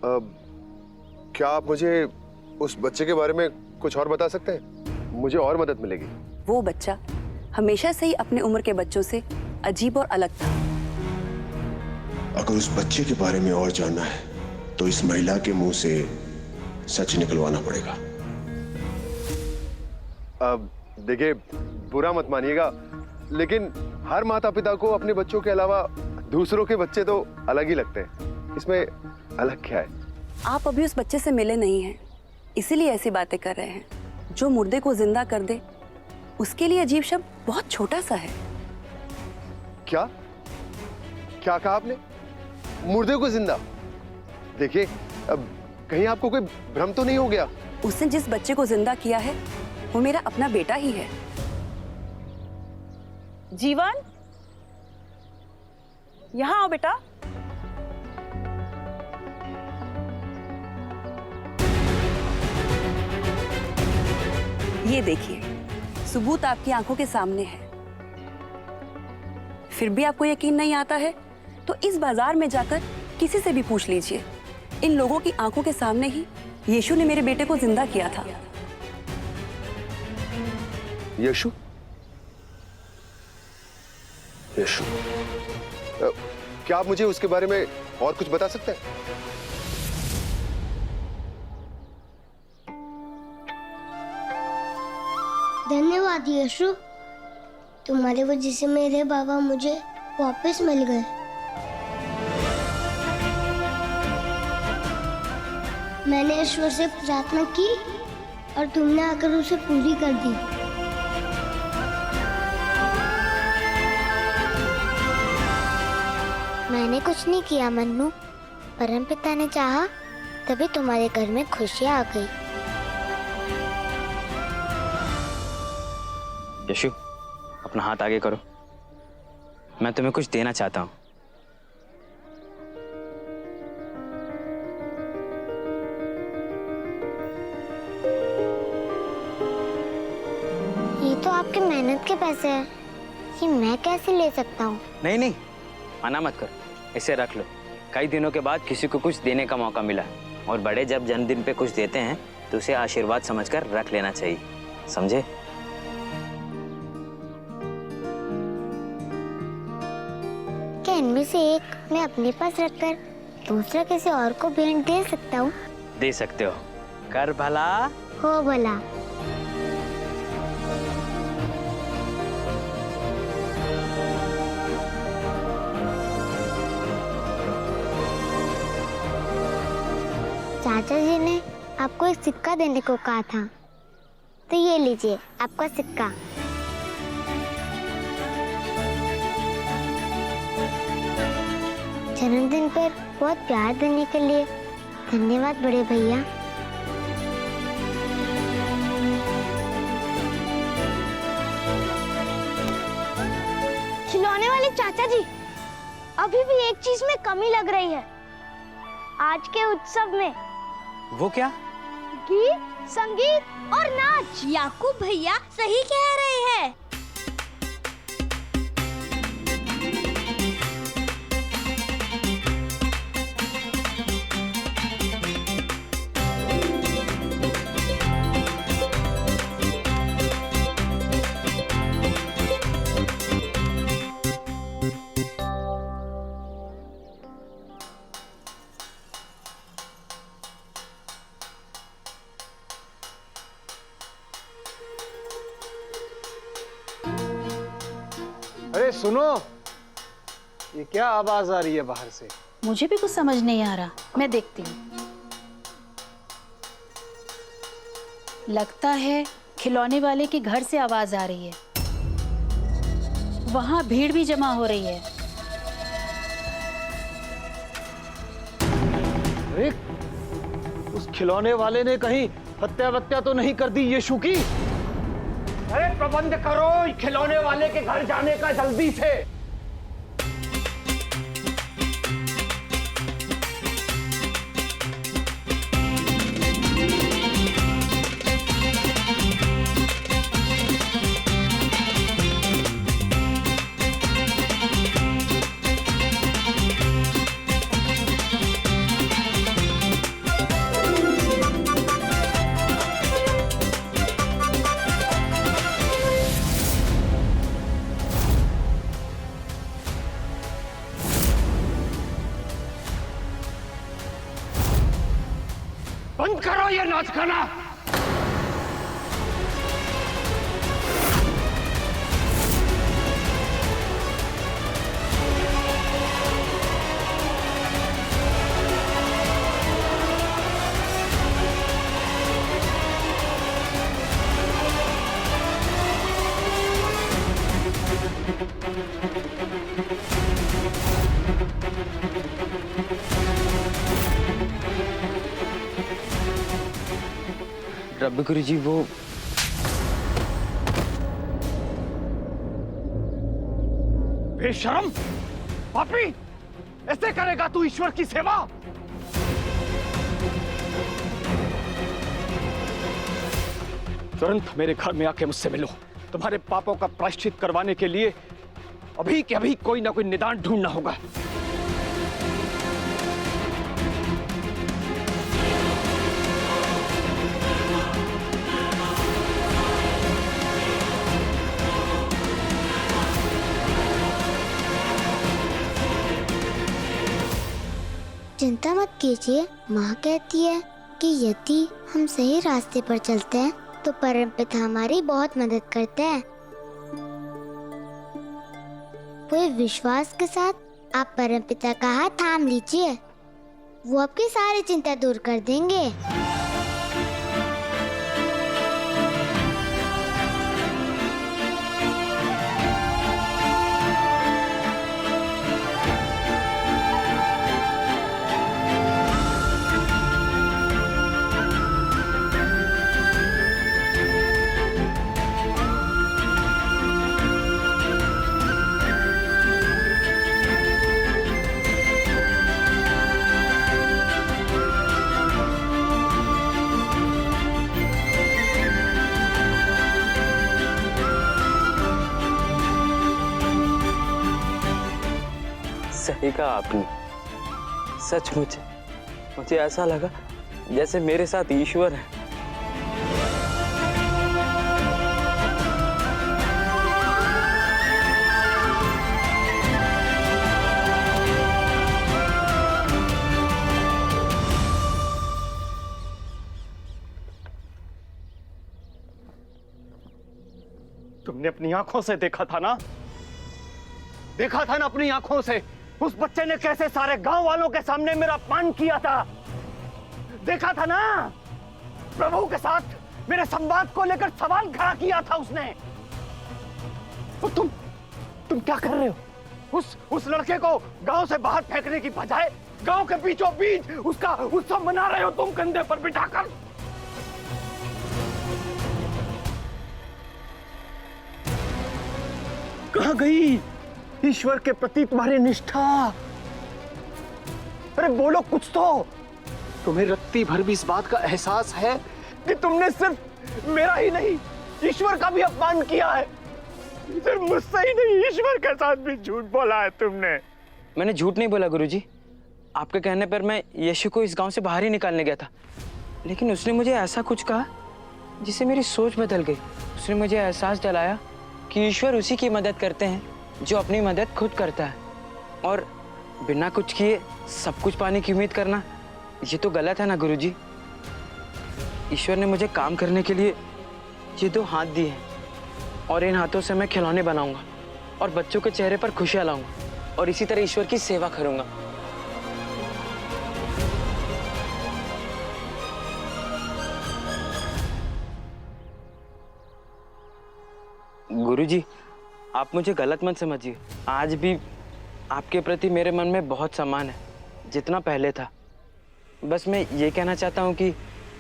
क्या आप मुझे उस बच्चे के बारे में कुछ और बता सकते हैं? मुझे और मदद मिलेगी। वो बच्चा हमेशा से ही अपने उम्र के बच्चों से अजीब और अलग था। अगर उस बच्चे के बारे में और जानना है तो इस महिला के मुंह से सच निकलवाना पड़ेगा। अब देखिए, बुरा मत मानिएगा, लेकिन हर माता पिता को अपने बच्चों के अलावा दूसरों के बच्चे तो अलग ही लगते हैं। इसमें अलग क्या है? आप अभी उस बच्चे से मिले नहीं हैं, इसीलिए ऐसी बातें कर रहे हैं। जो मुर्दे को जिंदा कर दे, उसके लिए अजीब शब्द बहुत छोटा सा है। क्या क्या कहा आपने? मुर्दे को जिंदा? देखिए, अब कहीं आपको कोई भ्रम तो नहीं हो गया? उसने जिस बच्चे को जिंदा किया है वो मेरा अपना बेटा ही है। जीवन, यहाँ आओ बेटा। ये देखिए, सबूत आपकी आंखों के सामने है। फिर भी आपको यकीन नहीं आता है तो इस बाजार में जाकर किसी से भी पूछ लीजिए। इन लोगों की आंखों के सामने ही यीशु ने मेरे बेटे को जिंदा किया था। यीशु? यीशु? क्या आप मुझे उसके बारे में और कुछ बता सकते हैं? धन्यवाद यीशु, तुम्हारी वजह से मेरे बाबा मुझे वापस मिल गए। मैंने ईश्वर से प्रार्थना की और तुमने आकर उसे पूरी कर दी। मैंने कुछ नहीं किया मन्नू, परमपिता ने चाहा तभी तुम्हारे घर में खुशियाँ आ गई। यशु, अपना हाथ आगे करो, मैं तुम्हें कुछ देना चाहता हूँ। ये तो आपकी मेहनत के पैसे हैं, ये मैं कैसे ले सकता हूँ? नहीं नहीं, मना मत करो, इसे रख लो। कई दिनों के बाद किसी को कुछ देने का मौका मिला, और बड़े जब जन्मदिन पे कुछ देते हैं तो उसे आशीर्वाद समझकर रख लेना चाहिए, समझे? क्या इनमें से एक मैं अपने पास रखकर दूसरा किसी और को भेंट दे सकता हूँ? दे सकते हो, कर भला हो भला। चाचा जी ने आपको एक सिक्का देने को कहा था, तो ये लीजिए आपका सिक्का। जन्मदिन पर बहुत प्यार देने के लिए धन्यवाद बड़े भैया। खिलौने वाले चाचा जी, अभी भी एक चीज में कमी लग रही है। आज के उत्सव में वो क्या? गीत, संगीत और नाच। याकूब भैया सही कह रहे हैं। अरे सुनो, ये क्या आवाज आ रही है बाहर से? मुझे भी कुछ समझ नहीं आ रहा, मैं देखती हूँ। लगता है खिलौने वाले के घर से आवाज आ रही है। वहां भीड़ भी जमा हो रही है। अरे उस खिलौने वाले ने कहीं हत्या वत्या तो नहीं कर दी यीशु की? अरे प्रबंध करो खिलौने वाले के घर जाने का जल्दी से। बंद करो ये नाच गाना। रब्बी गुरुजी वो बेशरम पापी, ऐसे करेगा तू ईश्वर की सेवा? तुरंत मेरे घर में आके मुझसे मिलो। तुम्हारे पापों का प्रायश्चित करवाने के लिए अभी के अभी कोई ना कोई निदान ढूंढना होगा। चिंता मत कीजिए, माँ कहती है कि यदि हम सही रास्ते पर चलते हैं तो परमपिता हमारी बहुत मदद करते हैं। पूरे विश्वास के साथ आप परमपिता का हाथ थाम लीजिए, वो आपकी सारी चिंता दूर कर देंगे। सही कहा आपने। सचमुच मुझे ऐसा लगा जैसे मेरे साथ ईश्वर है। तुमने अपनी आंखों से देखा था ना, देखा था ना अपनी आंखों से उस बच्चे ने कैसे सारे गांव वालों के सामने मेरा अपमान किया था। देखा था ना प्रभु के साथ मेरे संवाद को लेकर सवाल खड़ा किया था उसने। और तुम क्या कर रहे हो? उस लड़के को गांव से बाहर फेंकने की बजाय गांव के बीचों बीच उसका उत्सव मना रहे हो तुम, कंधे पर बिठाकर। कहां गई ईश्वर के प्रति तुम्हारी निष्ठा? अरे बोलो कुछ तो। तुम्हें रत्ती भर भी इस बात का एहसास है कि तुमने सिर्फ मेरा ही नहीं ईश्वर का भी अपमान किया है। सिर्फ मुझसे ही नहीं, ईश्वर के साथ भी झूठ बोला है तुमने। मैंने झूठ नहीं बोला गुरुजी। आपके कहने पर मैं यीशु को इस गांव से बाहर ही निकालने गया था, लेकिन उसने मुझे ऐसा कुछ कहा जिससे मेरी सोच बदल गई। उसने मुझे एहसास दिलाया कि ईश्वर उसी की मदद करते हैं जो अपनी मदद खुद करता है, और बिना कुछ किए सब कुछ पाने की उम्मीद करना ये तो गलत है ना गुरुजी। ईश्वर ने मुझे काम करने के लिए ये 2 हाथ दिए हैं, और इन हाथों से मैं खिलौने बनाऊंगा और बच्चों के चेहरे पर खुशियां लाऊंगा, और इसी तरह ईश्वर की सेवा करूंगा। गुरुजी, आप मुझे गलत मत समझिए। आज भी आपके प्रति मेरे मन में बहुत सम्मान है, जितना पहले था। बस मैं ये कहना चाहता हूँ कि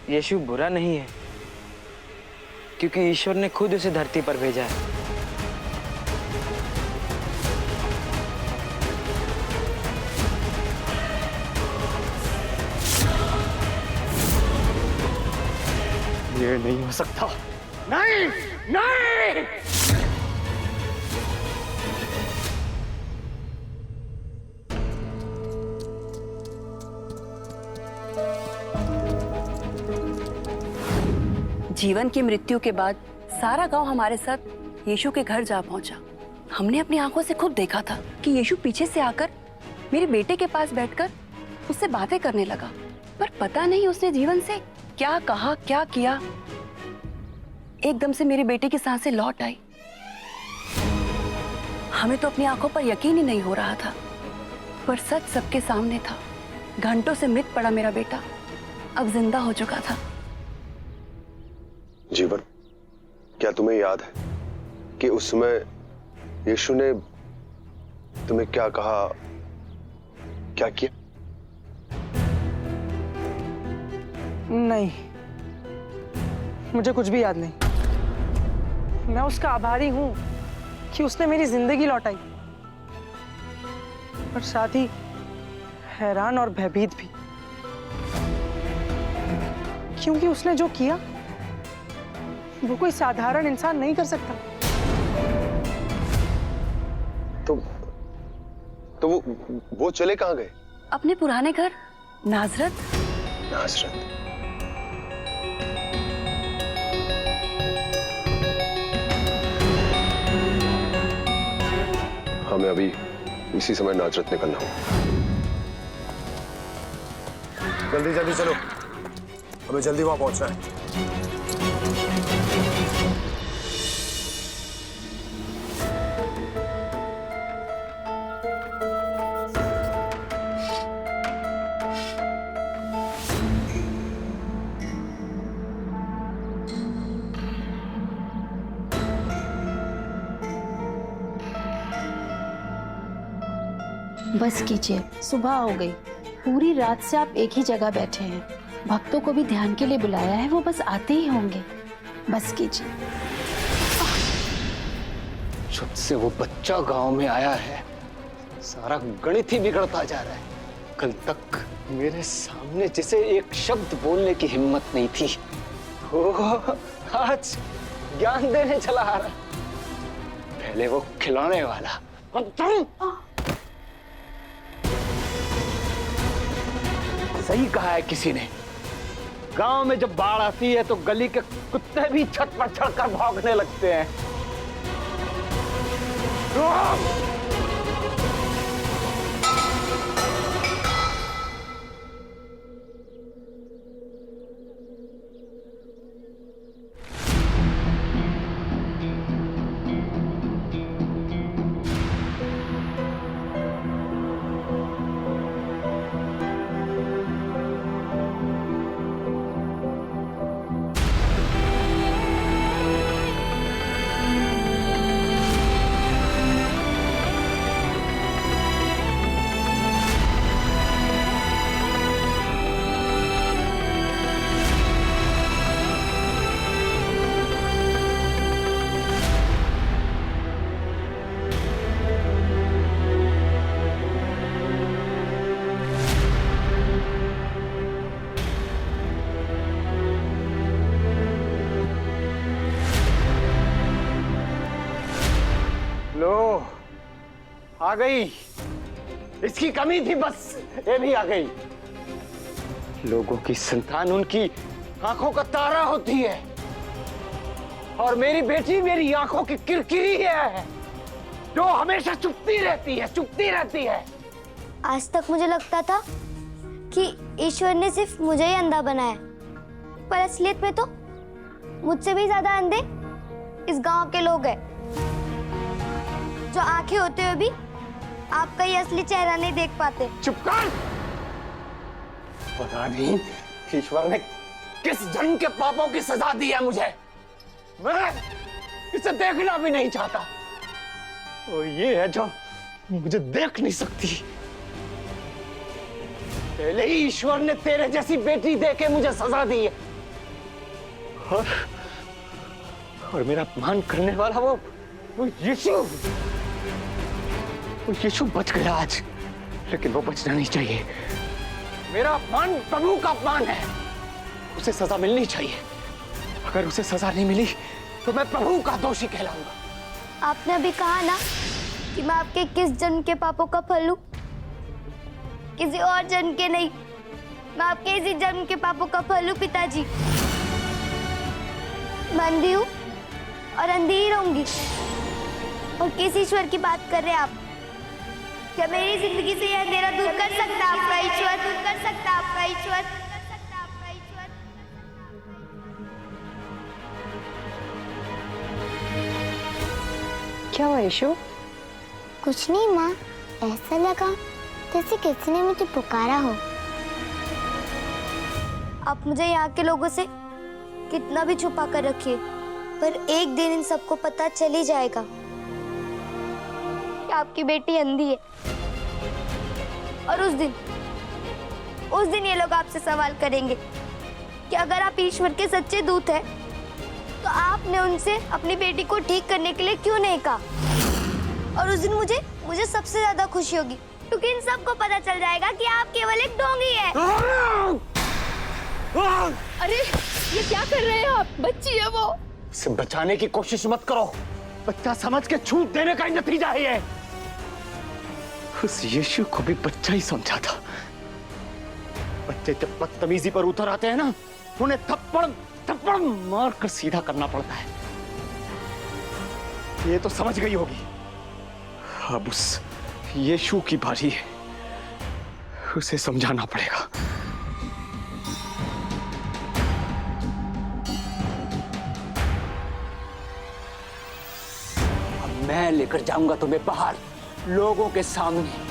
यीशु बुरा नहीं है, क्योंकि ईश्वर ने खुद उसे धरती पर भेजा है। ये नहीं हो सकता। नहीं, नहीं। जीवन की मृत्यु के बाद सारा गांव हमारे साथ यीशु के घर जा पहुंचा। हमने अपनी आंखों से खुद देखा था कि यीशु पीछे से आकर मेरे बेटे के पास बैठकर उससे बातें करने लगा। पर पता नहीं उसने जीवन से क्या कहा, क्या किया। एकदम से मेरे बेटे की सांसें लौट आई। हमें तो अपनी आंखों पर यकीन ही नहीं हो रहा था, पर सच सबके सामने था। घंटों से मृत पड़ा मेरा बेटा अब जिंदा हो चुका था। जीवन, क्या तुम्हें याद है कि उस समय यीशु ने तुम्हें क्या कहा, क्या किया? नहीं, मुझे कुछ भी याद नहीं। मैं उसका आभारी हूं कि उसने मेरी जिंदगी लौटाई, और साथ ही हैरान और भयभीत भी, क्योंकि उसने जो किया वो कोई साधारण इंसान नहीं कर सकता। तो वो चले कहां गए? अपने पुराने घर नाजरत। नाजरत। हमें अभी इसी समय नाजरत निकलना होगा। जल्दी जल्दी चलो, हमें जल्दी वहां पहुंचना है। बस कीजिए, सुबह हो गई। पूरी रात से आप एक ही जगह बैठे हैं। भक्तों को भी ध्यान के लिए बुलाया है, वो बस आते ही होंगे। बस कीजिए। जब से वो बच्चा गांव में आया है, सारा गणित ही बिगड़ता जा रहा है। कल तक मेरे सामने जिसे एक शब्द बोलने की हिम्मत नहीं थी, वो आज ज्ञान देने चला आ रहा। पहले वो खिलौने वाला, और तुम। सही कहा है किसी ने, गांव में जब बाढ़ आती है तो गली के कुत्ते भी छत पर चढ़कर भौंकने लगते हैं। लो, आ गई। इसकी कमी थी, बस ये भी आ गई। लोगों की संतान उनकी आंखों का तारा होती है, और मेरी बेटी मेरी आंखों की किरकिरी है, जो हमेशा चुपती रहती है, चुपती रहती है। आज तक मुझे लगता था कि ईश्वर ने सिर्फ मुझे ही अंधा बनाया, पर असलियत में तो मुझसे भी ज्यादा अंधे इस गांव के लोग हैं, जो आंखें होते हुए भी आपका ये असली चेहरा नहीं देख पाते। चुप कर। पता नहीं ईश्वर ने किस जन्म के पापों की सजा दी है मुझे। मैं इसे देखना भी नहीं चाहता। और ये है जो मुझे देख नहीं सकती। पहले ही ईश्वर ने तेरे जैसी बेटी देके मुझे सजा दी है, और मेरा अपमान करने वाला वो यीशु बच गया आज, लेकिन वो बचना नहीं चाहिए। मेरा अपमान प्रभु का अपमान है, उसे सजा मिलनी चाहिए। अगर उसे सजा नहीं मिली तो मैं प्रभु का दोषी कहलाऊंगा। आपने अभी कहा ना कि मैं आपके किस जन्म के पापों का फल हूं, किसी और जन्म के नहीं। मैं आपके इसी जन्म के पापों का फल हूं पिताजी। मैं अंधी हूं और अंधी ही रहूंगी। और किस ईश्वर की बात कर रहे हैं आप? क्या मेरी जिंदगी से यह अंधेरा दूर कर सकता है आपका ईश्वर? दूर कर सकता है आपका ईश्वर? ईश्वर कर सकता है आपका ईश्वर। क्या हुआ यशु? कुछ नहीं माँ, ऐसा लगा जैसे किसी ने मुझे पुकारा हो। आप मुझे यहाँ के लोगों से कितना भी छुपा कर रखिए, पर एक दिन इन सबको पता चल ही जाएगा कि आपकी बेटी अंधी है। और उस दिन ये लोग आपसे सवाल करेंगे कि अगर आप ईश्वर के सच्चे दूत हैं, तो आपने उनसे अपनी बेटी को ठीक करने के लिए क्यों नहीं कहा? और उस दिन मुझे सबसे ज्यादा खुशी होगी, क्योंकि इन सबको पता चल जाएगा कि आप केवल एक ढोंगी है। अरे ये क्या कर रहे हैं आप? बच्ची है वो। उसे बचाने की कोशिश मत करो, बच्चा समझ के छूट देने का ही नतीजा है ये। उस यीशु को भी बच्चा ही समझा था। बच्चे जब बदतमीजी पर उतर आते हैं ना, उन्हें थप्पड़ मार कर सीधा करना पड़ता है। ये तो समझ गई होगी। अब उस यीशु की बारी है, उसे समझाना पड़ेगा। अब मैं लेकर जाऊंगा तुम्हें बाहर, लोगों के सामने।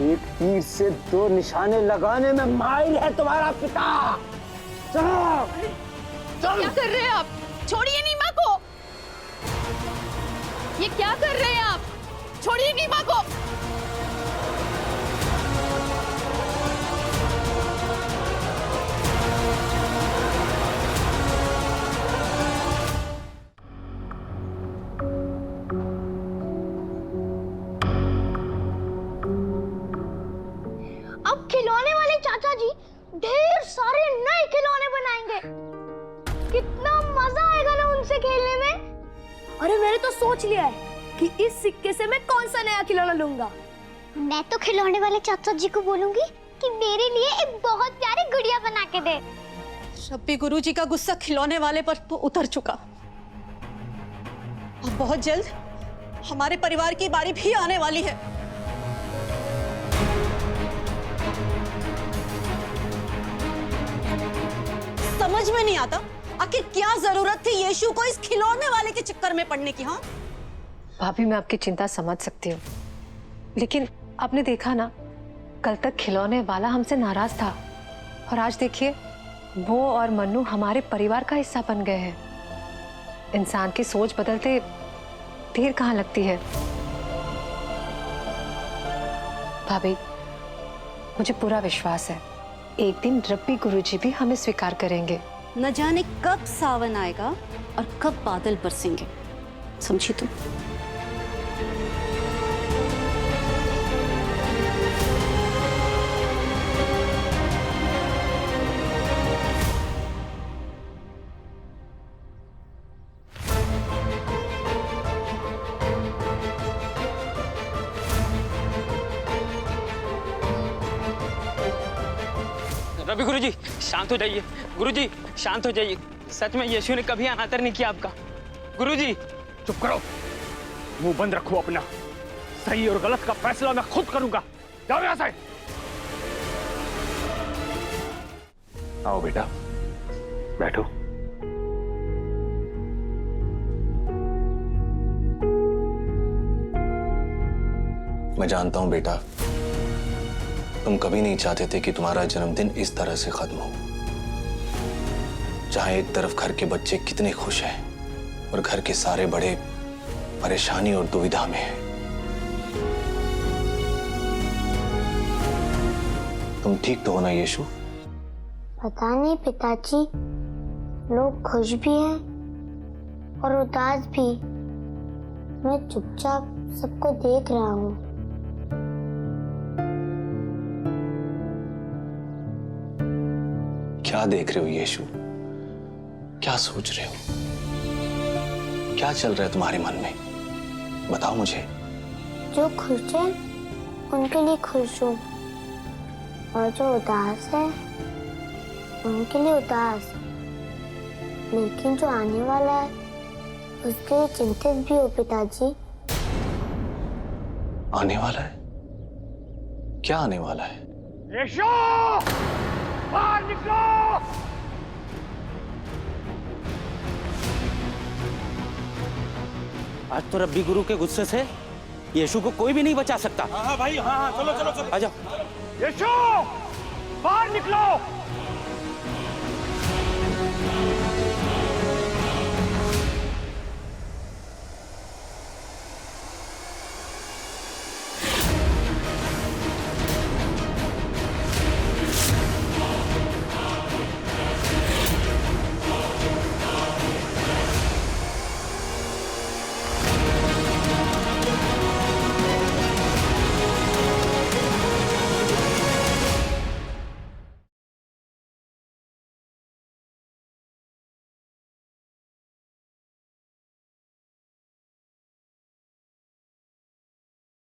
एक तीर से दो निशाने लगाने में माहिर है तुम्हारा पिता। चलो चलो। क्या कर रहे हैं आप? छोड़िए नीमा को। ये क्या कर रहे हैं आप? छोड़िए नीमा को। अब खिलौने वाले चाचा जी ढेर सारे नए खिलौने बनाएंगे। कितना मजा आएगा ना उनसे खेलने में। अरे मैंने तो सोच लिया है कि इस सिक्के से मैं कौन सा नया खिलौना लूंगा। मैं तो खिलौने वाले चाचा जी को बोलूंगी कि मेरे लिए एक बहुत प्यारी गुड़िया बना के दे। रब्बी गुरुजी का गुस्सा खिलौने वाले पर तो उतर चुका। अब बहुत जल्द हमारे परिवार की बारी भी आने वाली है। समझ में नहीं आता आखिर क्या जरूरत थी यीशु को इस खिलौने वाले के चक्कर में पड़ने की। हाँ भाभी, मैं आपकी चिंता समझ सकती हूँ, लेकिन आपने देखा ना, कल तक खिलौने वाला हमसे नाराज था और आज देखिए वो और मन्नू हमारे परिवार का हिस्सा बन गए हैं। इंसान की सोच बदलते देर कहाँ लगती है। भाभी, मुझे पूरा विश्वास है एक दिन रब्बी गुरुजी भी हमें स्वीकार करेंगे। न जाने कब सावन आएगा और कब बादल बरसेंगे, समझी तुम? रवि गुरुजी शांत हो जाइए। गुरुजी शांत हो जाइए। सच में यीशु ने कभी अनादर नहीं किया आपका। गुरुजी चुप करो, मुंह बंद रखो अपना। सही और गलत का फैसला मैं खुद करूंगा। जाओ यहां से। आओ बेटा, बैठो। मैं जानता हूं बेटा, तुम कभी नहीं चाहते थे कि तुम्हारा जन्मदिन इस तरह से खत्म हो। जहां एक तरफ घर के बच्चे कितने खुश हैं और घर के सारे बड़े परेशानी और दुविधा में हैं। तुम ठीक तो हो ना यीशु? पता नहीं पिताजी, लोग खुश भी हैं और उदास भी। मैं चुपचाप सबको देख रहा हूँ। क्या देख रहे हो यीशु? क्या सोच रहे हो? क्या चल रहा है तुम्हारे मन में? बताओ मुझे। जो खुश है उनके लिए खुश हूँ और जो उदास है उनके लिए उदास। लेकिन जो आने वाला है उसके लिए चिंतित भी हो पिताजी। आने वाला है? क्या आने वाला है? यीशु, बाहर निकलो। आज तो रब्बी गुरु के गुस्से से यीशु को कोई भी नहीं बचा सकता। हाँ भाई, हाँ, चलो चलो चलो, आ जाओ। यीशु, बाहर निकलो।